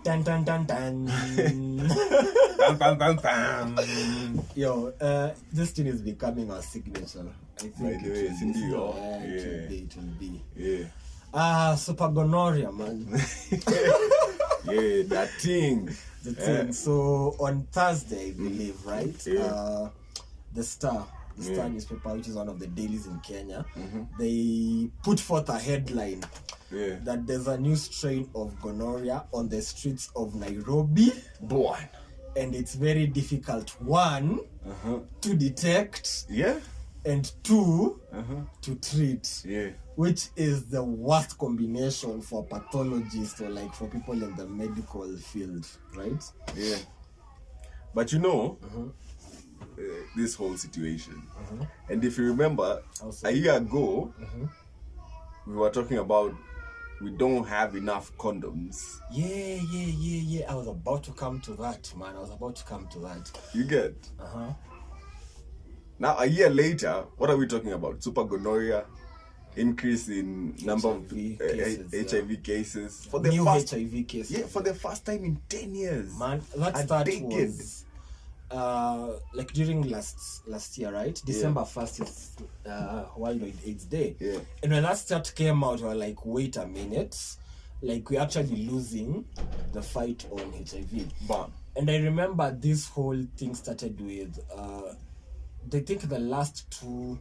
Dun dun dun dun. Bam, bam, bam, bam. Yo, this thing is becoming our signature. I think. By the way, it's in it will be. Yeah. Super gonorrhea, man. Yeah, that thing. The thing. So on Thursday, I believe, right? Yeah. The Star newspaper, which is one of the dailies in Kenya, they put forth a headline that there's a new strain of gonorrhea on the streets of Nairobi. Boy. And it's very difficult, one, to detect, and two, to treat, which is the worst combination for pathologists or like for people in the medical field, right? Yeah. But you know, this whole situation, and if you remember, a year ago, we were talking about we don't have enough condoms. Yeah. I was about to come to that, man. You get? Now, a year later, what are we talking about? Super gonorrhea, increase in number of HIV cases. For the HIV cases. Yeah, for the first time in 10 years. Man, that was like during last year, right? December 1st is World AIDS Day. Yeah. And when that stat came out, we were like, wait a minute. Like, we're actually losing the fight on HIV. Bam. And I remember this whole thing started with, I think in the last 2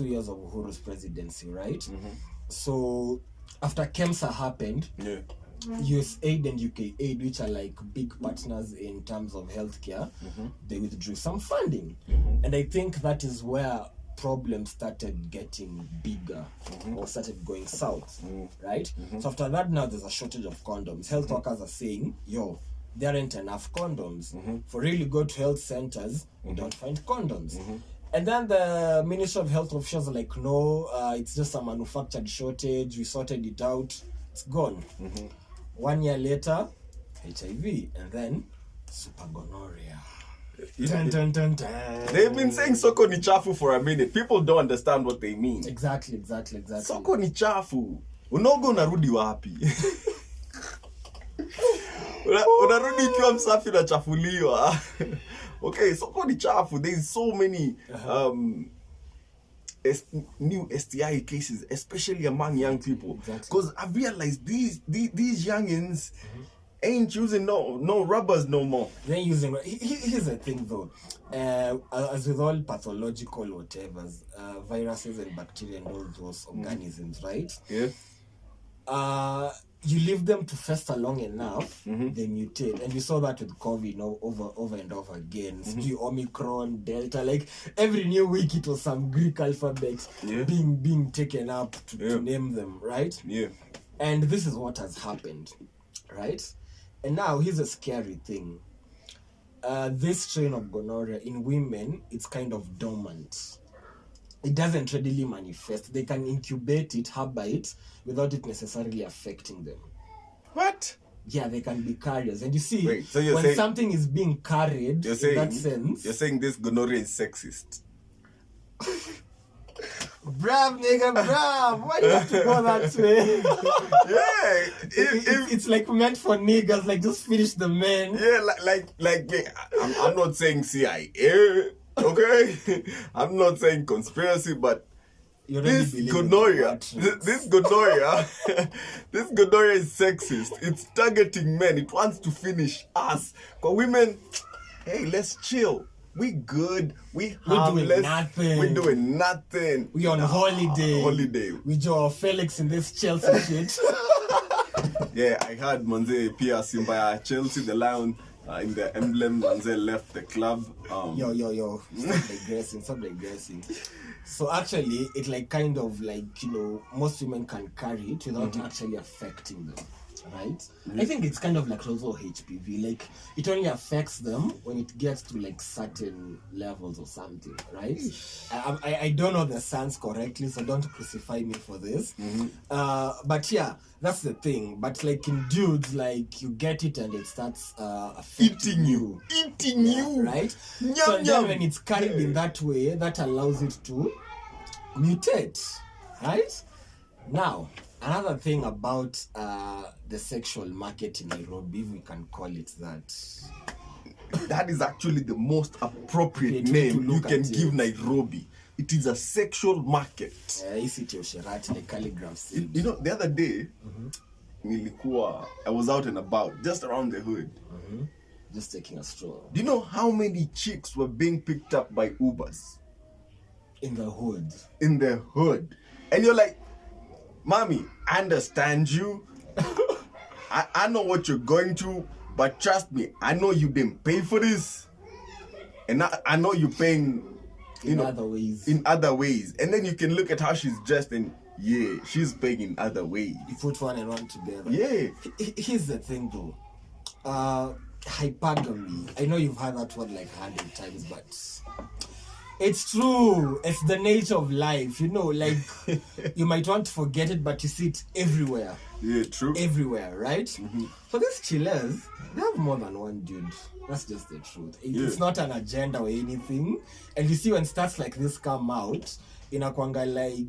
years of Uhuru's presidency, right? So after KEMSA happened, USAID and UKAID, which are like big partners in terms of healthcare, they withdrew some funding. And I think that is where problems started getting bigger or started going south, right? So after that, now there's a shortage of condoms. Health workers are saying, yo, there aren't enough condoms. For really go to health centers, we don't find condoms. And then the Ministry of Health officials are like, no, it's just a manufactured shortage. We sorted it out. It's gone. 1 year later, HIV, and then super gonorrhea. Dun, dun, dun, dun. They've been saying soko ni chafu for a minute. People don't understand what they mean. Exactly. Soko ni chafu. Unogo unarudi wapi? Unarudi ikiwa msafi na chafuliwa. Okay, soko ni chafu. There's so many new STI cases, especially among young people. Because I've realized these youngins ain't using no rubbers no more. They're using. Here's the thing though, as with all pathological whatevers, viruses and bacteria and all those organisms, right? Yeah. You leave them to fester long enough, they mutate, and you saw that with COVID, over and over again. Omicron, Delta, like every new week it was some Greek alphabet being taken up to name them, right? Yeah. And this is what has happened, right? And now here's a scary thing. This strain of gonorrhea in women, it's kind of dormant. It doesn't readily manifest. They can incubate it, harbor it, without it necessarily affecting them. What? Yeah, they can be carriers. And you see, wait, so when saying, something is being carried, in that sense... You're saying this gonorrhea is sexist? Brav, nigga, brav! Why do you have to go that way? Yeah. It's like meant for niggas, like just finish the men. Yeah, like I'm not saying CIA. Okay, I'm not saying conspiracy, but this gonorrhea is sexist. It's targeting men. It wants to finish us. Because women, hey, let's chill. We good. We harmless. We're doing nothing. We on holiday. We Joe Felix in this Chelsea shit. Yeah, I heard Manze Pia Simba Chelsea, the Lion. In the emblem, Manze left the club. Yo. Stop digressing. So actually, it like kind of like, you know, most women can carry it without actually affecting them, right? I think it's kind of like also HPV. Like, it only affects them when it gets to like certain levels or something, right? I don't know the science correctly, so don't crucify me for this. But yeah, that's the thing. But like in dudes, like you get it and it starts affecting you, right? So then when it's carried in that way, that allows it to mutate, right? Now, Another thing about the sexual market in Nairobi, if we can call it that. That is actually the most appropriate Okay, name you can give Nairobi. It is a sexual market. Like calligraph. You know, the other day, I was out and about, just around the hood. Just taking a stroll. Do you know how many chicks were being picked up by Ubers? In the hood. In the hood. And you're like, Mommy, I understand you. I know what you're going through, but trust me, I know you didn't pay for this. And I know you're paying, in other ways. In other ways. And then you can look at how she's dressed and yeah, she's paying in other ways. You put one and one together. Yeah. Here's the thing though. Hypergamy. I know you've heard that word like 100 times, but it's true. It's the nature of life. You know, like you might want to forget it, but you see it everywhere. Yeah, true. Everywhere, right? So these chillers, they have more than one dude. That's just the truth. It's not an agenda or anything. And you see when stats like this come out, inakwanga like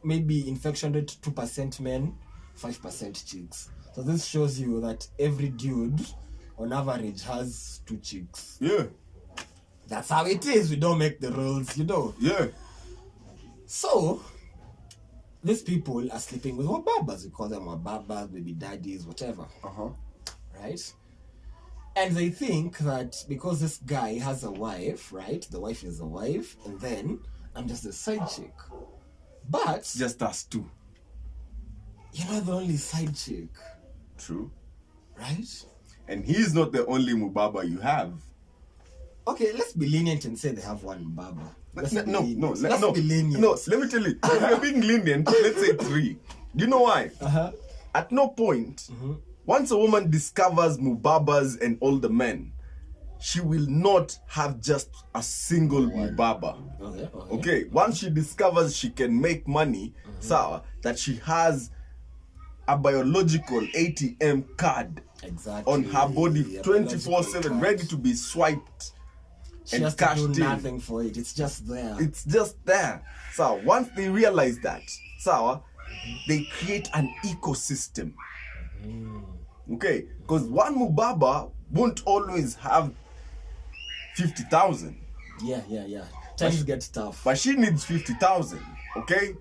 maybe infection rate 2% men, 5% chicks. So this shows you that every dude on average has 2 chicks. Yeah. That's how it is. We don't make the rules, you know. Yeah. So these people are sleeping with wababas. We call them wababas, baby daddies, whatever. Right? And they think that because this guy has a wife, right? The wife is a wife, and then I'm just a side chick. But just us two. You're not the only side chick. True. Right? And he's not the only mubaba you have. Okay, let's be lenient and say they have one mubaba. Let's be lenient. No, let me tell you. If you're being lenient, let's say 3. Do you know why? At no point, once a woman discovers mubabas and all the men, she will not have just a single mubaba. Okay. Once she discovers she can make money, that she has a biological ATM card on her body 24/7, ready to be swiped she and cashed in. Nothing for it. It's just there. It's just there. So once they realize that, they create an ecosystem. Okay, because one mubaba won't always have 50,000. Yeah. Times get tough. But she needs 50,000. Okay,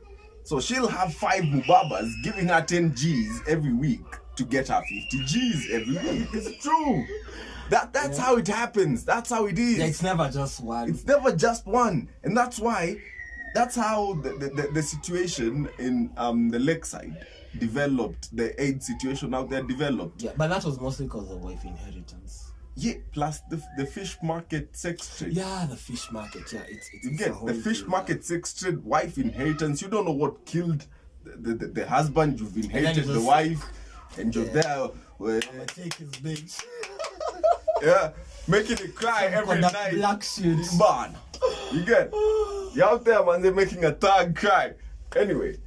so she'll have 5 mubabas giving her 10 G's every week to get her 50 G's every week. It's true. That's how it happens. That's how it is. Yeah, it's never just one. It's never just one, and that's how the situation in the lakeside developed. The AIDS situation out there developed. Yeah, but that was mostly because of wife inheritance. Yeah, plus the fish market sex trade. Yeah, the fish market. Yeah, it's you get the fish market sex trade, wife inheritance. You don't know what killed the husband. You've inherited the wife, and you're there. I'ma take his bitch. Yeah, making it cry every night. Black shit. Man, you get you're out there, man. They're making a thug cry. Anyway,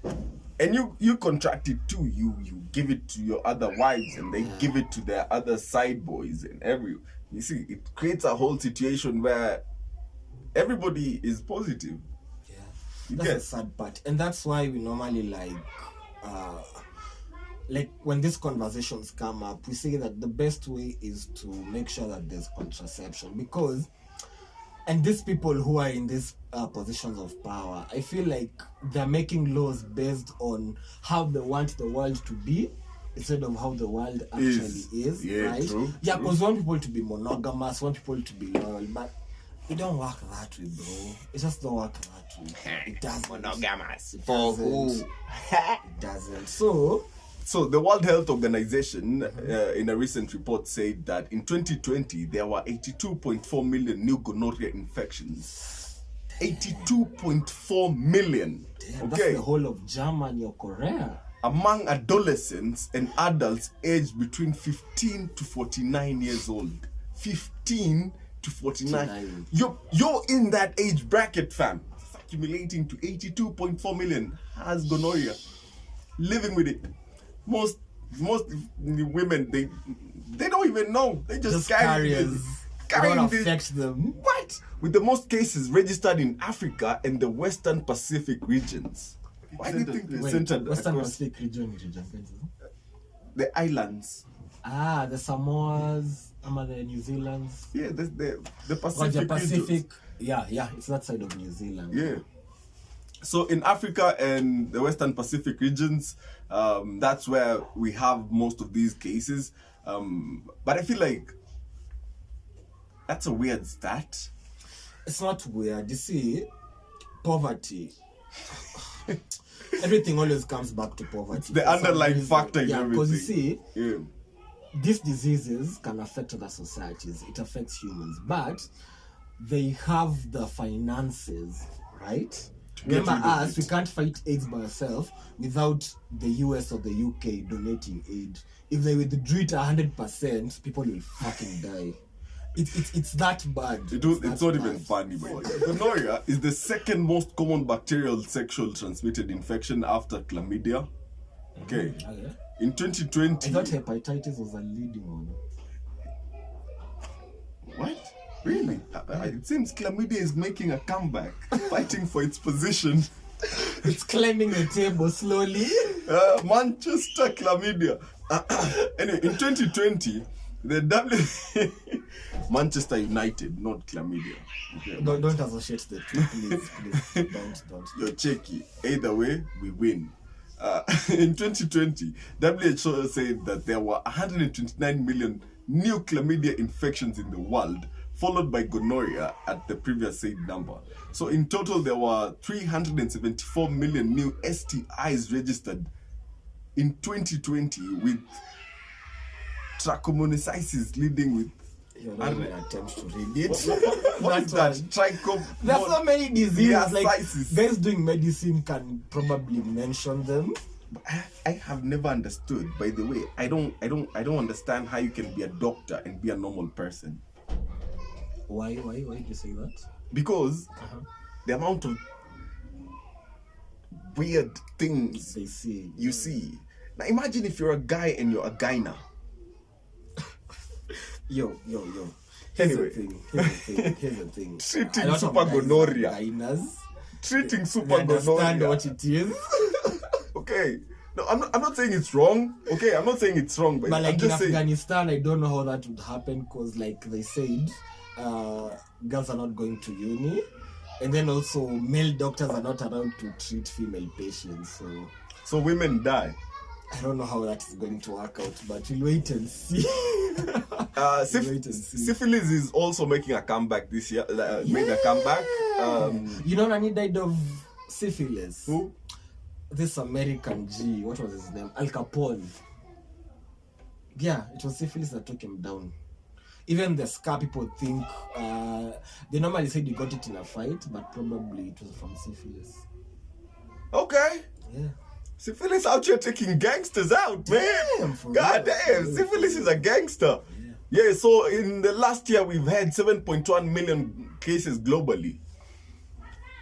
and you contract it too. You give it to your other wives, and they give it to their other side boys, and you see, it creates a whole situation where everybody is positive. Yeah, that's the sad part, and that's why we normally like when these conversations come up, we say that the best way is to make sure that there's contraception, because, and these people who are in these positions of power, I feel like they're making laws based on how they want the world to be instead of how the world actually is. Yeah, right? True. Yeah, because want people to be monogamous, want people to be loyal, but it don't work that way, bro. It just don't work that way. It doesn't. Monogamous. For who? It doesn't. So the World Health Organization, in a recent report, said that in 2020, there were 82.4 million new gonorrhea infections. 82.4 million. Damn, that's the whole of Germany or Korea. Among adolescents and adults aged between 15 to 49 years old. 15 to 49. You're in that age bracket, fam. It's accumulating to 82.4 million has gonorrhea. Living with it. Most women, they don't even know. They just carry this. It don't affect them. What? With the most cases registered in Africa and the Western Pacific regions. Why do you think they're centered Western across Pacific region? the islands? The Samoas, the New Zealands. Yeah, the Pacific. Pacific. Yeah, it's that side of New Zealand. Yeah. So in Africa and the Western Pacific regions, that's where we have most of these cases. But I feel like that's a weird stat. It's not weird. You see, poverty. Everything always comes back to poverty. It's the underlying factor in everything. Because you see, these diseases can affect other societies. It affects humans. But they have the finances, right? Remember us, we can't fight AIDS by ourselves without the US or the UK donating aid. If they withdrew it 100%, people will fucking die. It's that bad. It's not even funny, but gonorrhea is the second most common bacterial sexual transmitted infection after chlamydia. Okay. In 2020... I thought hepatitis was a leading one. What? Really? It seems chlamydia is making a comeback, fighting for its position. It's climbing the table slowly. Manchester chlamydia. Anyway, in 2020, the Manchester United, not chlamydia. Okay, don't associate the two, please. Don't. You're cheeky. Either way, we win. In 2020, WHO said that there were 129 million new chlamydia infections in the world, followed by gonorrhea at the previous said number. So in total, there were 374 million new STIs registered in 2020, with trichomoniasis leading with... You're not even attempt to read it. What is that? There's so many diseases. Like, Like, guys doing medicine can probably mention them. I have never understood. By the way, I don't understand how you can be a doctor and be a normal person. Why do you say that? Because the amount of weird things They see. you see. Now imagine if you're a guy and you're a gyna. Yo. Here's Anyway. the thing. Treating A lot of super guys gonorrhea. are gynas. Treating They super understand gonorrhea. what it is. Okay. No, I'm not saying it's wrong. Okay, I'm not saying it's wrong, but But I'm like in just saying. Afghanistan, I don't know how that would happen because, like they said, girls are not going to uni, and then also male doctors are not allowed to treat female patients. So women die. I don't know how that is going to work out, but we'll wait and see. Syphilis is also making a comeback this year. Made a comeback. You know, Nani died of syphilis. Who? This American G. What was his name? Al Capone. Yeah, it was syphilis that took him down. Even the scar, people think they normally said he got it in a fight, but probably it was from syphilis. Okay. Yeah. Syphilis out here taking gangsters out, man. Damn, God damn, syphilis is a gangster. Yeah, so in the last year, we've had 7.1 million cases globally.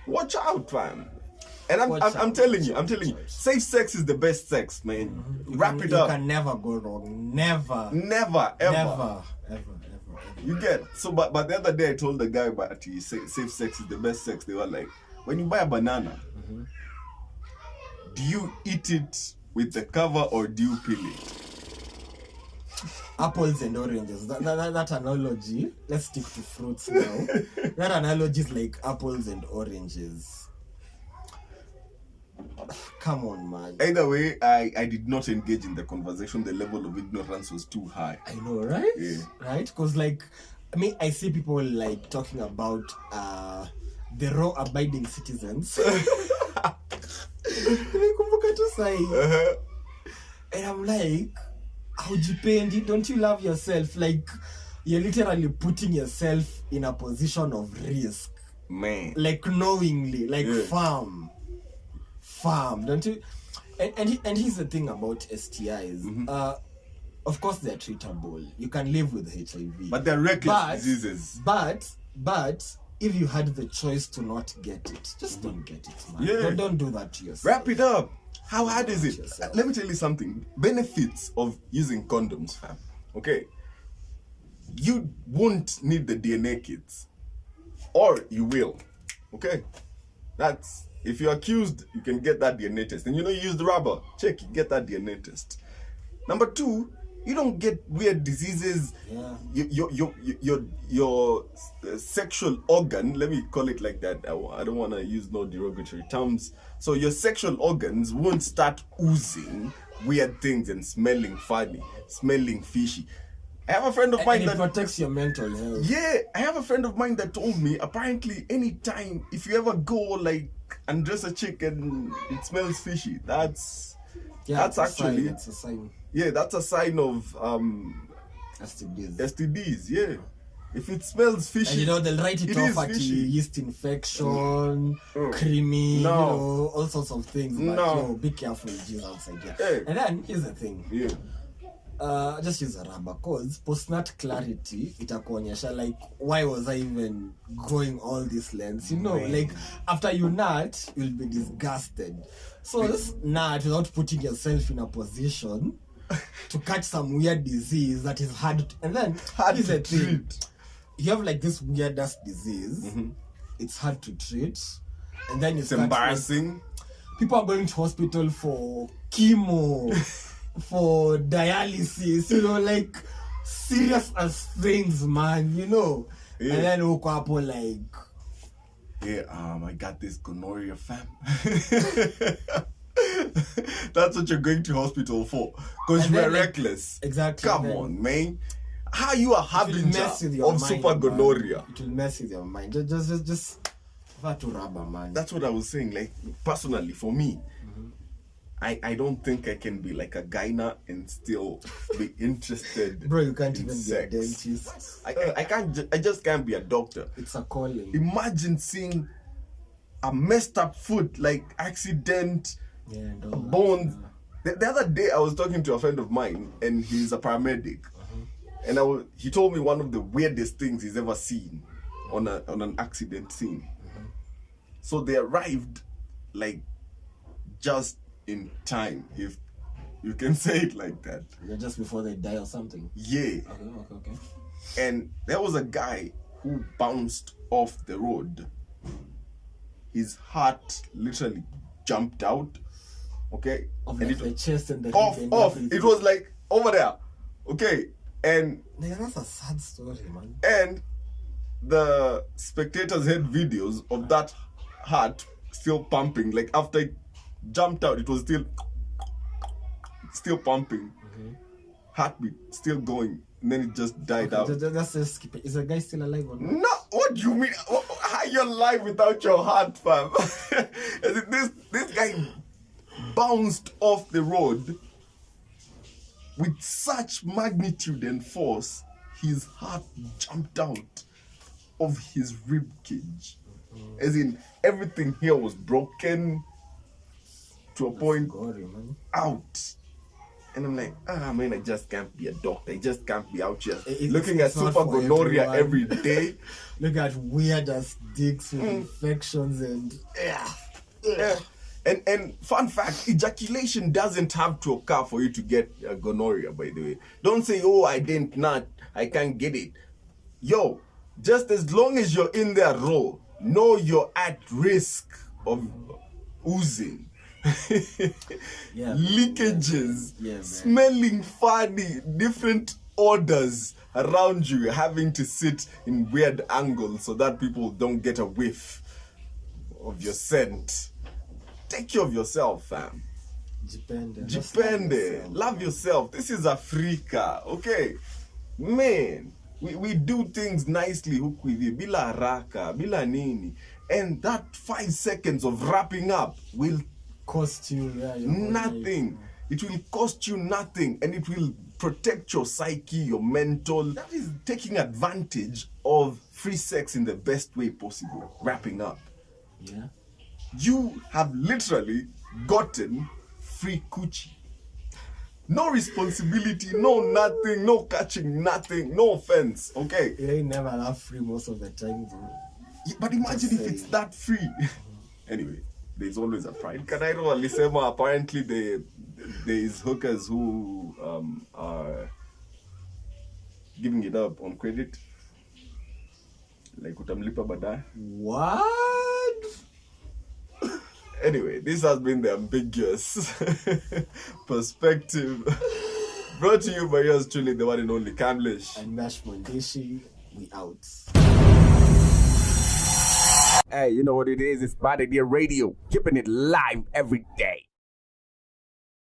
Watch out, fam. And I'm telling you, safe sex is the best sex, man. Wrap it up. You can never go wrong. Never. Ever. Ever. You get so, but the other day I told the guy about safe sex is the best sex. They were like, when you buy a banana, do you eat it with the cover or do you peel it? Apples and oranges. That analogy. Let's stick to fruits now. That analogy is like apples and oranges. Come on, man. Either way, I did not engage in the conversation. The level of ignorance was too high. I know, right? Yeah. Right? Because, like, I mean, I see people, like, talking about the law-abiding citizens. And I'm like, haujipendi, don't you love yourself? Like, you're literally putting yourself in a position of risk. Man. Like, knowingly. Like, farm, don't you? And here's the thing about STIs. Of course, they're treatable. You can live with HIV. But they're reckless diseases. But if you had the choice to not get it, just don't get it, man. Yeah. Don't do that to yourself. Wrap it up. How hard is it? Let me tell you something. Benefits of using condoms, fam. Okay. You won't need the DNA kits. Or you will. Okay. That's if you're accused, you can get that DNA test. And you use the rubber. Check, you get that DNA test. Number 2, you don't get weird diseases. Yeah. Your sexual organ, let me call it like that. I don't want to use no derogatory terms. So your sexual organs won't start oozing weird things and smelling funny, smelling fishy. I have a friend of mine that protects your mental health. Yeah, I have a friend of mine that told me apparently anytime if you ever go like undress a chick and it smells fishy, that's actually a sign. Yeah, that's a sign of STDs. Yeah, if it smells fishy, and they'll write it off at yeast infection, creamy, all sorts of things. But be careful, Jesus outside here. Hey. And then here's the thing. Yeah. Just use a rubber, cause post-nut clarity itakuonyesha like why was I even going all these lengths, like after you nut you'll be disgusted. So this nut without putting yourself in a position to catch some weird disease that is hard and then here's the thing. You have like this weirdest disease, it's hard to treat, and then it's embarrassing. People are going to hospital for chemo, for dialysis, like serious as things, man, Yeah. And then woke up like, I got this gonorrhea, fam. That's what you're going to hospital for, because you were reckless. Exactly. Come on, man. How you a harbinger of super gonorrhea? It will mess with your mind. Just to rubber, man. That's what I was saying. Like personally, for me, I don't think I can be like a gyna and still be interested. Bro, you can't in even sex. be a dentist. I can't. I just can't be a doctor. It's a calling. Imagine seeing a messed up foot, like accident, bones. The other day, I was talking to a friend of mine, and he's a paramedic, and he told me one of the weirdest things he's ever seen on an accident scene. So they arrived like just in time, if you can say it like that. Just before they die or something. Yeah. Okay. And there was a guy who bounced off the road. His heart literally jumped out. Okay. Of like the chest and the off. It was like over there. Okay. And that's a sad story, man. And the spectators had videos of that heart still pumping. Like after it jumped out, it was still pumping. Heartbeat still going, and then it just died out. That's just skip it. Is the guy still alive or not? No, what do you mean? How you alive without your heart, fam? This guy bounced off the road with such magnitude and force, his heart jumped out of his rib cage. As in, everything here was broken to a point out. And I'm like, man, I just can't be a doctor. I just can't be out here looking at super gonorrhea every day. Look at weird as dicks with infections and And fun fact, ejaculation doesn't have to occur for you to get gonorrhea, by the way. Don't say, I didn't nut, I can't get it. Yo, just as long as you're in there raw, know you're at risk of oozing. Leakages, smelling funny, different odors around you, having to sit in weird angles so that people don't get a whiff of your scent. Take care of yourself, fam. Depende. Love yourself. This is Africa, okay? Man, we do things nicely huku hivi, bila haraka, bila nini. And that 5 seconds of wrapping up will cost you nothing. It will cost you nothing, and it will protect your psyche, your mental. That is taking advantage of free sex in the best way possible. Wrapping up. Yeah. You have literally gotten free coochie. No responsibility, no nothing, no catching, nothing, no offense, okay? You ain't never that free most of the time, bro. Yeah, but imagine if it's that free. Anyway, there's always a pride. Kanairo alisema apparently there is hookers who are giving it up on credit. Like utamlipa baadaye. What? Anyway, this has been the ambiguous perspective brought to you by yours truly, the one and only KVMLE and Mesh Mwandishi. We out. Hey, you know what it is? It's Body Dear Radio, keeping it live every day.